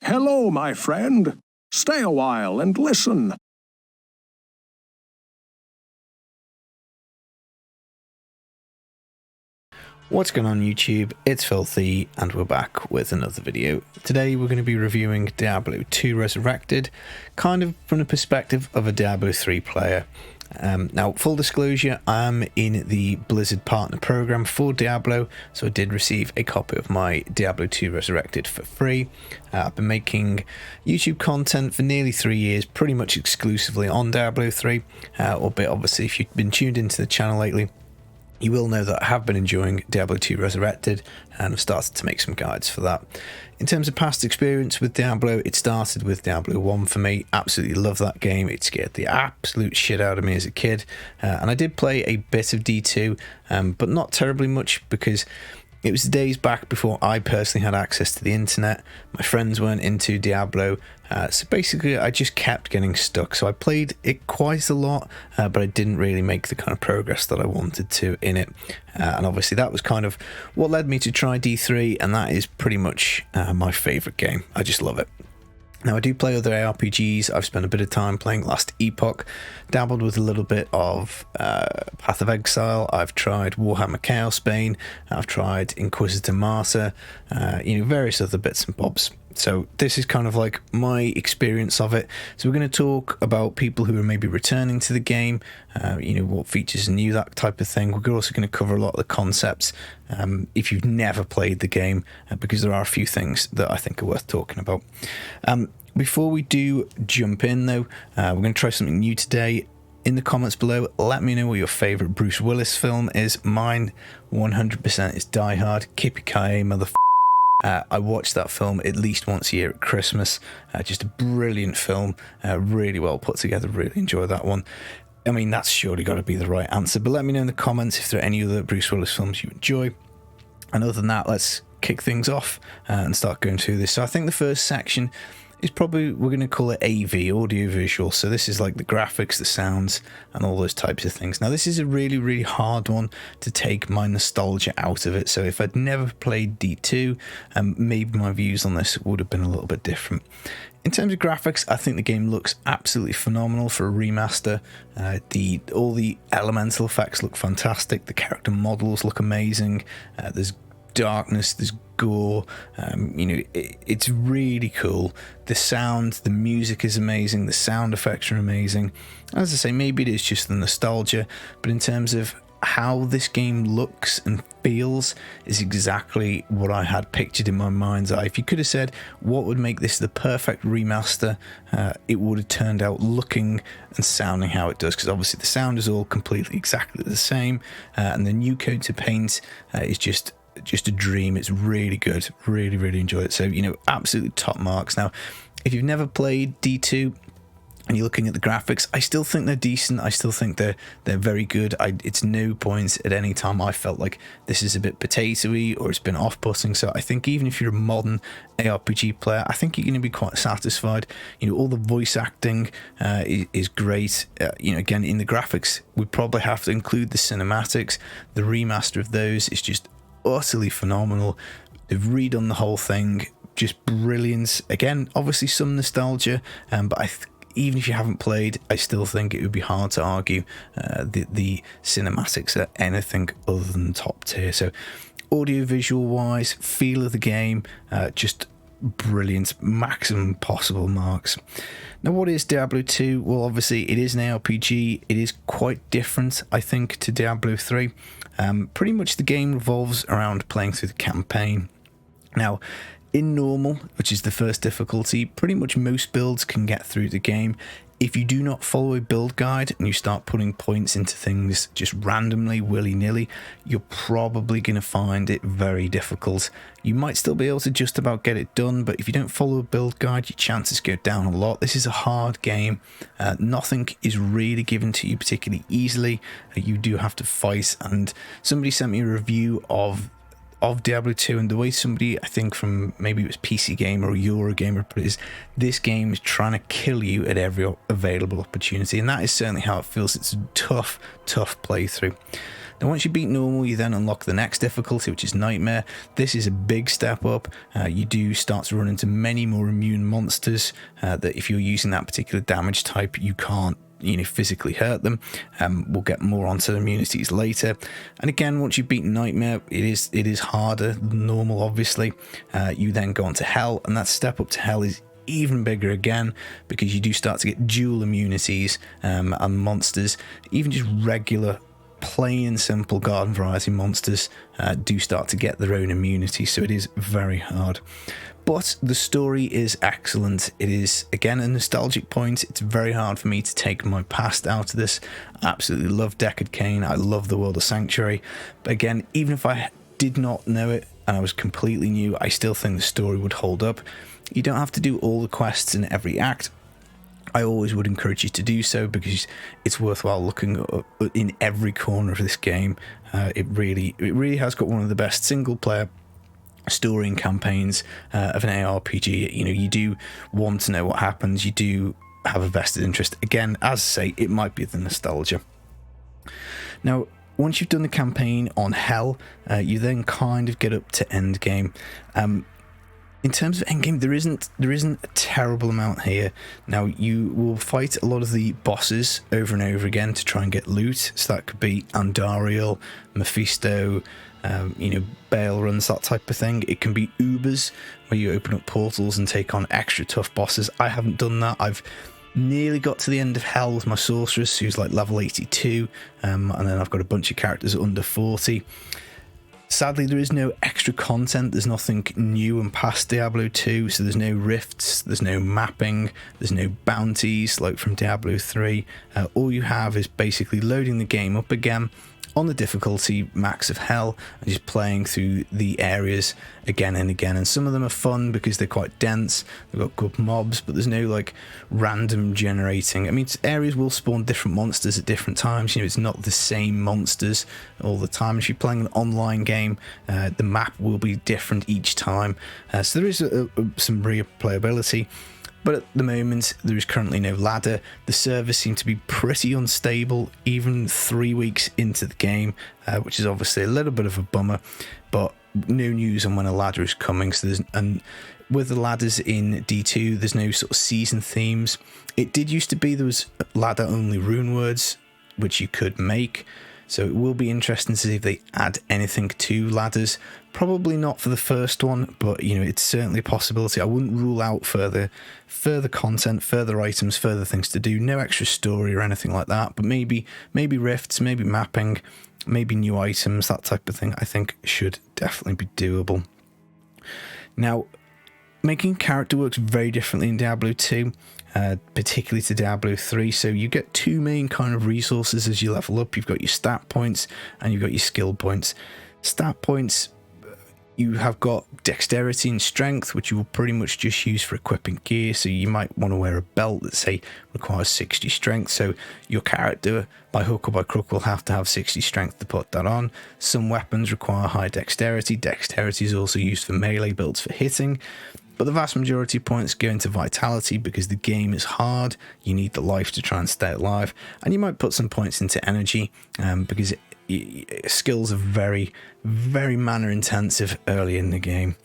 Hello, my friend. Stay a while and listen. What's going on YouTube? It's Filthy and we're back with another video. Today we're going to be reviewing Diablo 2 Resurrected, kind of from the perspective of a Diablo 3 player. Now, full disclosure, I'm in the Blizzard partner program for Diablo, so I did receive a copy of my Diablo 2 Resurrected for free. I've been making YouTube content for nearly 3 years, pretty much exclusively on Diablo 3, albeit obviously if you've been tuned into the channel lately, you will know that I have been enjoying Diablo 2 Resurrected and I've started to make some guides for that. In terms of past experience with Diablo, it started with Diablo 1 for me. Absolutely love that game. It scared the absolute shit out of me as a kid. And I did play a bit of D2, but not terribly much because it was the days back before I personally had access to the internet. My friends weren't into Diablo, so basically I just kept getting stuck. So I played it quite a lot, but I didn't really make the kind of progress that I wanted to in it. And obviously that was kind of what led me to try D3, and that is pretty much my favourite game. I just love it. Now, I do play other ARPGs. I've spent a bit of time playing Last Epoch, dabbled with a little bit of Path of Exile. I've tried Warhammer Chaos Bane. I've tried Inquisitor Martyr, various other bits and bobs. So this is kind of like my experience of it. So we're going to talk about people who are maybe returning to the game, what features are new, that type of thing. We're also going to cover a lot of the concepts if you've never played the game, because there are a few things that I think are worth talking about. Before we do jump in though, we're going to try something new today. In the comments below, let me know what your favourite Bruce Willis film is. Mine 100% is Die Hard. Yippee-ki-yay, motherfucker. I watch that film at least once a year at Christmas. Just a brilliant film, really well put together, really enjoy that one. I mean, that's surely got to be the right answer, but let me know in the comments if there are any other Bruce Willis films you enjoy. And other than that, let's kick things off and start going through this. So I think the first section is probably, we're going to call it AV, audio visual. So this is like the graphics, the sounds, and all those types of things. Now this is a really, really hard one to take my nostalgia out of it. So if I'd never played D2, maybe my views on this would have been a little bit different. In terms of graphics, I think the game looks absolutely phenomenal for a remaster. All the elemental effects look fantastic. The character models look amazing. There's darkness, there's gore, it's really cool. The sound, the music is amazing, the sound effects are amazing. As I say, maybe it is just the nostalgia, but in terms of how this game looks and feels is exactly what I had pictured in my mind's eye. If you could have said what would make this the perfect remaster, it would have turned out looking and sounding how it does, because obviously the sound is all completely exactly the same, and the new coat of paint is just a dream. It's really good, really enjoy it. So absolutely top marks. Now if you've never played D2 and you're looking at the graphics, I still think they're decent. I still think they're very good. It's no point at any time I felt like this is a bit potatoey or it's been off-putting. So I think even if you're a modern ARPG player, I think you're going to be quite satisfied. All the voice acting is great. Again, in the graphics, we probably have to include the cinematics. The remaster of those is just utterly phenomenal. They've redone the whole thing, just brilliant. Again, obviously some nostalgia, but even if you haven't played, I still think it would be hard to argue the cinematics are anything other than top tier. So audio visual wise, feel of the game, just brilliant, maximum possible marks. Now what is Diablo 2? Well, obviously it is an RPG. It is quite different, I think, to Diablo 3. Pretty much the game revolves around playing through the campaign. Now in normal, which is the first difficulty, pretty much most builds can get through the game. If you do not follow a build guide and you start putting points into things just randomly, willy-nilly, you're probably going to find it very difficult. You might still be able to just about get it done, but if you don't follow a build guide, your chances go down a lot. This is a hard game. Nothing is really given to you particularly easily. You do have to fight, and somebody sent me a review of Diablo 2, and the way somebody, I think from maybe it was PC Gamer or Eurogamer put it, is this game is trying to kill you at every available opportunity, and that is certainly how it feels. It's a tough playthrough. Now once you beat normal, you then unlock the next difficulty, which is nightmare. This is a big step up. You do start to run into many more immune monsters that if you're using that particular damage type, you can't physically hurt them. We'll get more onto the immunities later. And again, once you've beaten nightmare, it is harder than normal, obviously. You then go on to hell, and that step up to hell is even bigger again, because you do start to get dual immunities, and monsters, even just regular plain and simple garden variety monsters do start to get their own immunity, so it is very hard. But the story is excellent. It is, again, a nostalgic point. It's very hard for me to take my past out of this. I absolutely love Deckard Cain. I love the world of Sanctuary. But again, even if I did not know it and I was completely new, I still think the story would hold up. You don't have to do all the quests in every act. I always would encourage you to do so, because it's worthwhile looking in every corner of this game. It really has got one of the best single player story and campaigns of an ARPG. You do want to know what happens. You do have a vested interest. Again, as I say, it might be the nostalgia. Now, once you've done the campaign on Hell, you then kind of get up to endgame. In terms of endgame, there isn't a terrible amount here. Now, you will fight a lot of the bosses over and over again to try and get loot. So that could be Andariel, Mephisto, bail runs, that type of thing. It can be Ubers, where you open up portals and take on extra tough bosses. I haven't done that. I've nearly got to the end of Hell with my sorceress, who's like level 82, and then I've got a bunch of characters under 40. Sadly, there is no extra content. There's nothing new and past Diablo 2, so there's no rifts, there's no mapping, there's no bounties like from Diablo 3. All you have is basically loading the game up again on the difficulty max of Hell and just playing through the areas again and again. And some of them are fun because they're quite dense, they've got good mobs, but there's no like random generating. I mean, areas will spawn different monsters at different times. It's not the same monsters all the time. If you're playing an online game, the map will be different each time, so there is some replayability. But at the moment, there is currently no ladder. The servers seem to be pretty unstable, even 3 weeks into the game, which is obviously a little bit of a bummer. But no news on when a ladder is coming. So and with the ladders in D2, there's no sort of season themes. It did used to be there was ladder-only rune words, which you could make. So it will be interesting to see if they add anything to ladders. Probably not for the first one, but it's certainly a possibility. I wouldn't rule out further content, further items, further things to do. No extra story or anything like that, but maybe rifts, maybe mapping, maybe new items, that type of thing. I think should definitely be doable. Now, making character works very differently in Diablo 2. Particularly to Diablo 3, so you get two main kind of resources as you level up. You've got your stat points and you've got your skill points. Stat points, you have got dexterity and strength, which you will pretty much just use for equipping gear. So you might want to wear a belt that, say, requires 60 strength, so your character by hook or by crook will have to have 60 strength to put that on. Some weapons require high dexterity. Dexterity is also used for melee builds for hitting. But the vast majority of points go into vitality because the game is hard. You need the life to try and stay alive. And you might put some points into energy because skills are very, very mana intensive early in the game.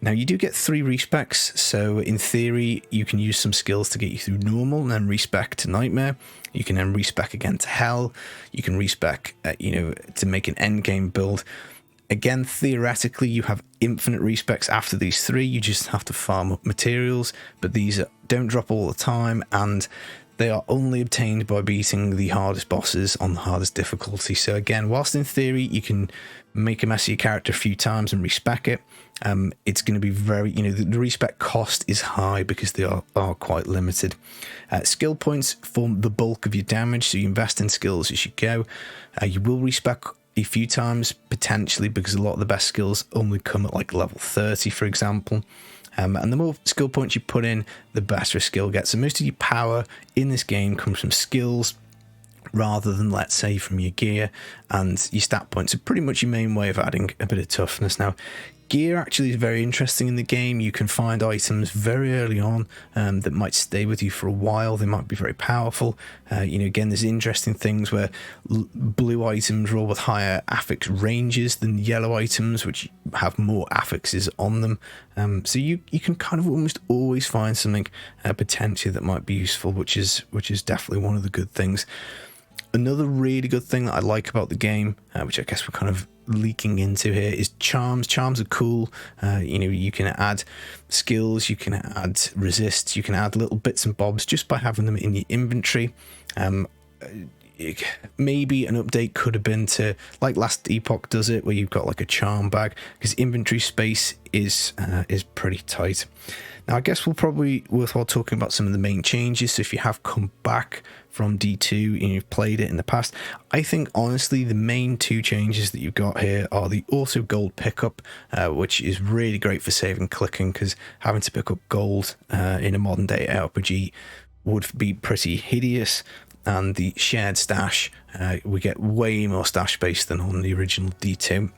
Now, you do get 3 respecs. So in theory, you can use some skills to get you through normal and then respec to nightmare. You can then respec again to hell. You can respec, to make an end game build. Again, theoretically, you have infinite respecs after these 3. You just have to farm up materials, but these don't drop all the time, and they are only obtained by beating the hardest bosses on the hardest difficulty. So again, whilst in theory you can make a mess of your character a few times and respec it, it's going to be very, the respec cost is high because they are quite limited. Skill points form the bulk of your damage, so you invest in skills as you go. You will respec a few times potentially because a lot of the best skills only come at like level 30, for example. And the more skill points you put in, the better a skill gets. So most of your power in this game comes from skills rather than, let's say, from your gear, and your stat points are pretty much your main way of adding a bit of toughness. Now, Gear actually is very interesting in the game. You can find items very early on that might stay with you for a while. They might be very powerful. Again, there's interesting things where blue items roll with higher affix ranges than yellow items, which have more affixes on them. So you can kind of almost always find something potentially that might be useful, which is definitely one of the good things. Another really good thing that I like about the game, which I guess we're kind of leaking into here, is charms. Charms are cool. You can add skills, you can add resists, you can add little bits and bobs just by having them in your inventory. Maybe an update could have been to, like Last Epoch does it, where you've got like a charm bag, because inventory space is pretty tight. Now, I guess we'll probably worthwhile talking about some of the main changes. So if you have come back from D2 and you've played it in the past, I think honestly the main two changes that you've got here are the auto gold pickup, which is really great for saving clicking, because having to pick up gold in a modern day RPG would be pretty hideous. And the shared stash, we get way more stash space than on the original D2.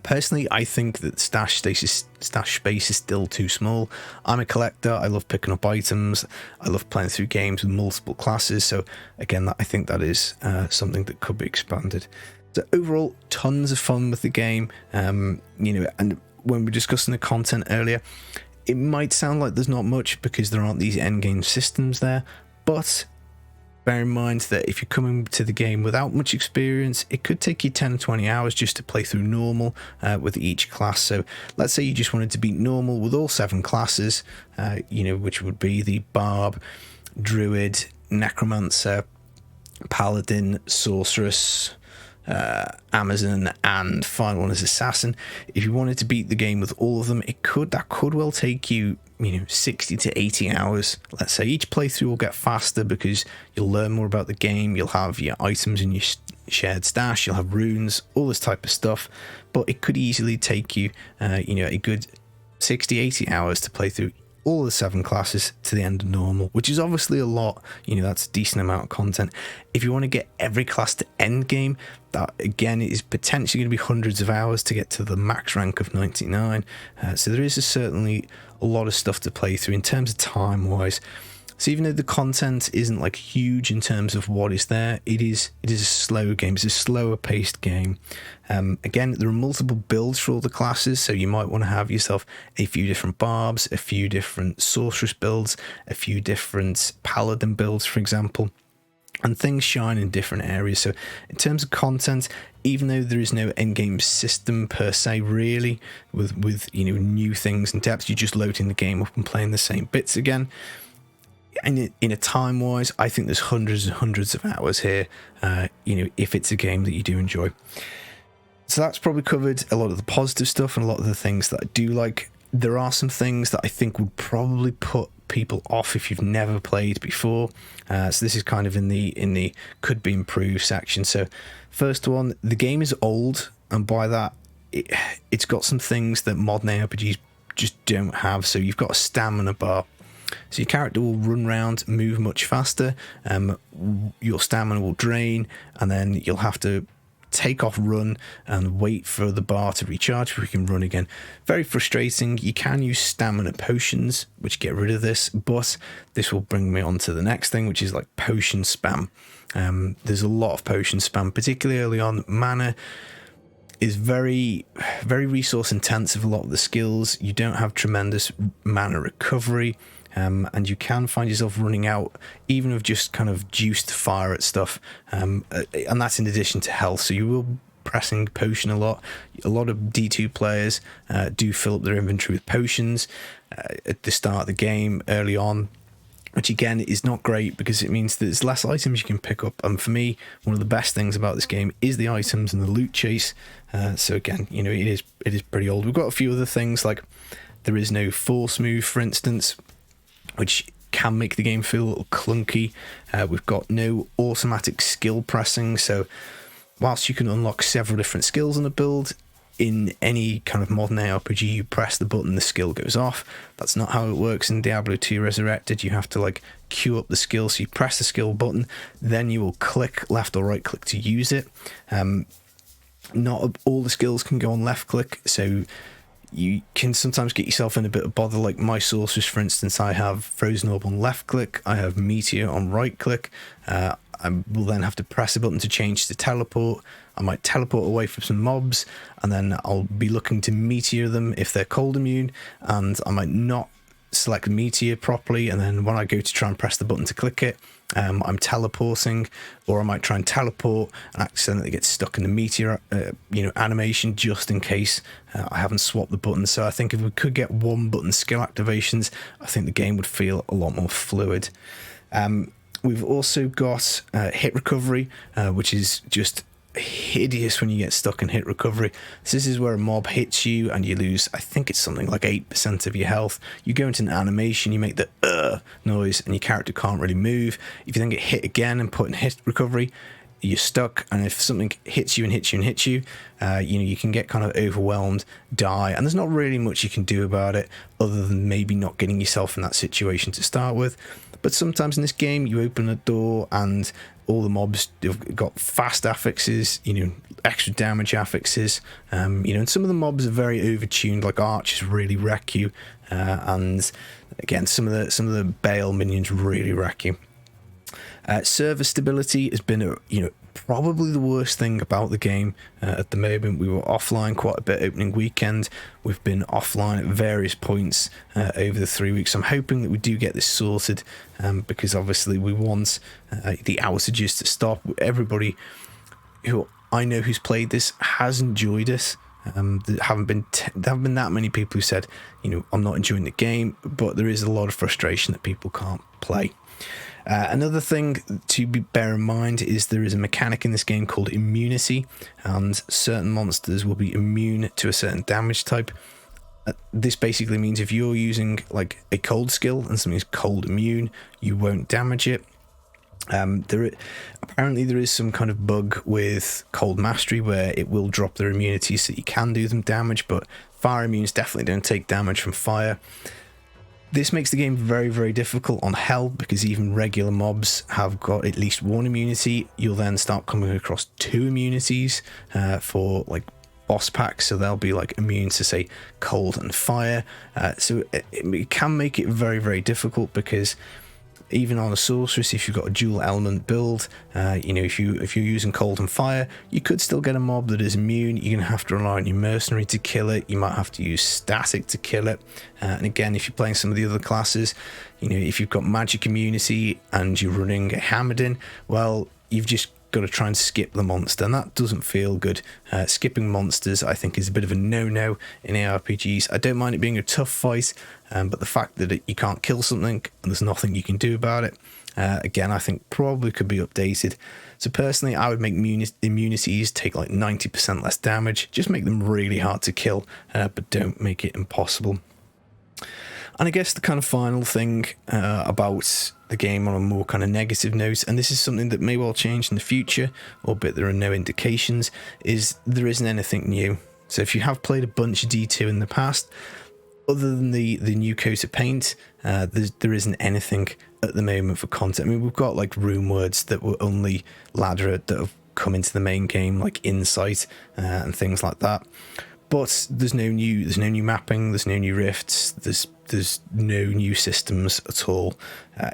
Personally, I think that stash space is still too small. I'm a collector. I love picking up items. I love playing through games with multiple classes. So again, I think that is something that could be expanded. So overall, tons of fun with the game. And when we were discussing the content earlier, it might sound like there's not much because there aren't these endgame systems there, but bear in mind that if you're coming to the game without much experience, it could take you 10 or 20 hours just to play through normal with each class. So let's say you just wanted to beat normal with all 7 classes, which would be the Barb, Druid, Necromancer, Paladin, Sorceress, Amazon, and final one is Assassin. If you wanted to beat the game with all of them, that could well take you 60 to 80 hours. Let's say each playthrough will get faster because you'll learn more about the game, you'll have your items in your shared stash, you'll have runes, all this type of stuff, but it could easily take you a good 60-80 hours to play through all the 7 classes to the end of normal, which is obviously a lot. That's a decent amount of content. If you want to get every class to end game, that again is potentially going to be hundreds of hours to get to the max rank of 99. So there is certainly a lot of stuff to play through in terms of time wise. So even though the content isn't like huge in terms of what is there, it is a slow game. It's a slower paced game. Again, there are multiple builds for all the classes, so you might want to have yourself a few different barbs, a few different sorceress builds, a few different paladin builds, for example. And things shine in different areas. So in terms of content, even though there is no endgame system per se, really, with new things and depths, you're just loading the game up and playing the same bits again. And in a time wise, I think there's hundreds and hundreds of hours here, if it's a game that you do enjoy. So that's probably covered a lot of the positive stuff and a lot of the things that I do like. There are some things that I think would probably put people off if you've never played before. So this is kind of in the could be improved section. So first one, the game is old, and by that it's got some things that modern RPGs just don't have. So you've got a stamina bar. So your character will run around, move much faster, your stamina will drain, and then you'll have to take off run and wait for the bar to recharge before you can run again. Very frustrating. You can use stamina potions, which get rid of this, but this will bring me on to the next thing, which is like potion spam. There's a lot of potion spam, particularly early on. Mana is very, very resource intensive. A lot of the skills, you don't have tremendous mana recovery. And you can find yourself running out even of just kind of juiced fire at stuff, and that's in addition to health. So you will be pressing potion a lot. A lot of D2 players do fill up their inventory with potions at the start of the game early on, which again is not great because it means there's less items you can pick up. And for me, one of the best things about this game is the items and the loot chase. So again, it is pretty old. We've got a few other things, like there is no force move, for instance, which can make the game feel a little clunky. We've got no automatic skill pressing, so whilst you can unlock several different skills on a build, in any kind of modern ARPG, you press the button, the skill goes off. That's not how it works in Diablo 2 Resurrected. You have to queue up the skill, so you press the skill button, then you will click left or right click to use it. Not all the skills can go on left click, so you can sometimes get yourself in a bit of bother. Like my sorceress, for instance, I have Frozen Orb on left click, I have Meteor on right click. I will then have to press a button to change to teleport. I might teleport away from some mobs, and then I'll be looking to Meteor them if they're cold immune, and I might not select Meteor properly, and then when I go to try and press the button to click it, I'm teleporting, or I might try and teleport and accidentally get stuck in the Meteor animation, just in case I haven't swapped the buttons. So I think if we could get one button skill activations, I think the game would feel a lot more fluid. We've also got hit recovery, which is just hideous when you get stuck in hit recovery. So this is where a mob hits you and you lose, I think it's something like 8% of your health. You go into an animation, you make the noise, and your character can't really move. If you then get hit again and put in hit recovery, you're stuck, and if something hits you and hits you and hits you, you can get kind of overwhelmed, die, and there's not really much you can do about it other than maybe not getting yourself in that situation to start with. But sometimes in this game, you open a door and all the mobs have got fast affixes, extra damage affixes, and some of the mobs are very overtuned, like archers really wreck you, and again, some of the Bale minions really wreck you. Server stability has been probably the worst thing about the game at the moment. We were offline quite a bit opening weekend. We've been offline at various points over the 3 weeks. I'm hoping that we do get this sorted, because obviously we want the outages to stop. Everybody who I know who's played this has enjoyed it. There haven't been that many people who said, I'm not enjoying the game, but there is a lot of frustration that people can't play. Another thing to bear in mind is there is a mechanic in this game called immunity, and certain monsters will be immune to a certain damage type. This basically means if you're using like a cold skill and something's cold immune, you won't damage it. Apparently there is some kind of bug with cold mastery where it will drop their immunity so you can do them damage, but fire immunes definitely don't take damage from fire. This makes the game very, very difficult on hell, because even regular mobs have got at least one immunity. You'll then start coming across 2 immunities for like boss packs, so they'll be like immune to, say, cold and fire. So it can make it very, very difficult, because even on a sorceress, if you've got a dual element build, if you're using cold and fire, you could still get a mob that is immune. You're gonna have to rely on your mercenary to kill it. You might have to use static to kill it. And again, if you're playing some of the other classes, if you've got magic immunity and you're running a Hammerdin, well, you've just got to try and skip the monster, and that doesn't feel good. Skipping monsters, I think, is a bit of a no-no in ARPGs. I don't mind it being a tough fight, but the fact that you can't kill something and there's nothing you can do about it, again, I think probably could be updated. So personally, I would make immunities take like 90% less damage. Just make them really hard to kill, but don't make it impossible. And I guess the kind of final thing about the game on a more kind of negative note, and this is something that may well change in the future, albeit there are no indications, is there isn't anything new. So if you have played a bunch of D2 in the past, other than the new coat of paint, there isn't anything at the moment for content. I mean, we've got like rune words that were only ladder that have come into the main game, like Insight and things like that. But there's no new mapping, there's no new rifts, there's no new systems at all.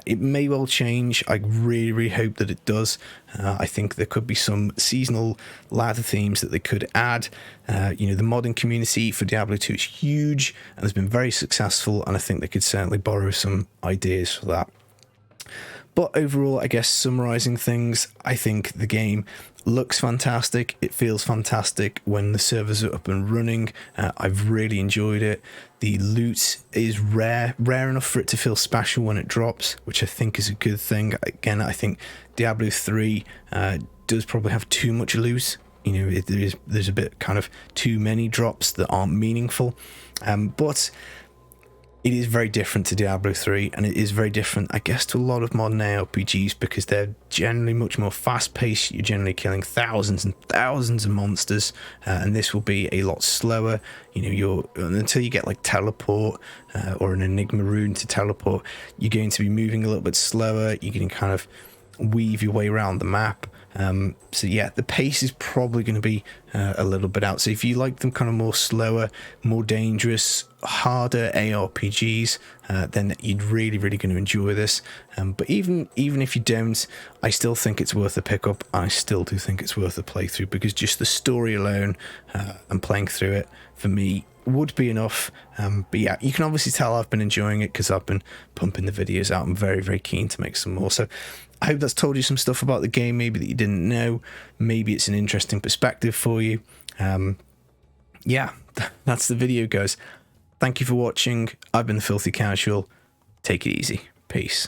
It may well change. I really, really hope that it does. I think there could be some seasonal ladder themes that they could add. The modding community for Diablo 2 is huge and has been very successful, and I think they could certainly borrow some ideas for that. But overall, I guess summarising things, I think the game looks fantastic. It feels fantastic when the servers are up and running. I've really enjoyed it. The loot is rare enough for it to feel special when it drops, which I think is a good thing. Again, I think Diablo 3 does probably have too much loot. There's a bit kind of too many drops that aren't meaningful. But it is very different to Diablo 3, and it is very different, I guess, to a lot of modern ARPGs, because they're generally much more fast-paced. You're generally killing thousands and thousands of monsters, and this will be a lot slower. Until you get like teleport or an Enigma rune to teleport, you're going to be moving a little bit slower. You can kind of weave your way around the map. So yeah, the pace is probably going to be a little bit out. So if you like them kind of more slower, more dangerous, harder ARPGs, then you're really going to enjoy this. But even if you don't, I still think it's worth a pickup. I still do think it's worth a playthrough, because just the story alone and playing through it for me would be enough. But yeah, you can obviously tell I've been enjoying it because I've been pumping the videos out. I'm very keen to make some more. So I hope that's told you some stuff about the game, maybe that you didn't know. Maybe it's an interesting perspective for you. Yeah, that's the video, guys. Thank you for watching. I've been the Filthy Casual. Take it easy. Peace.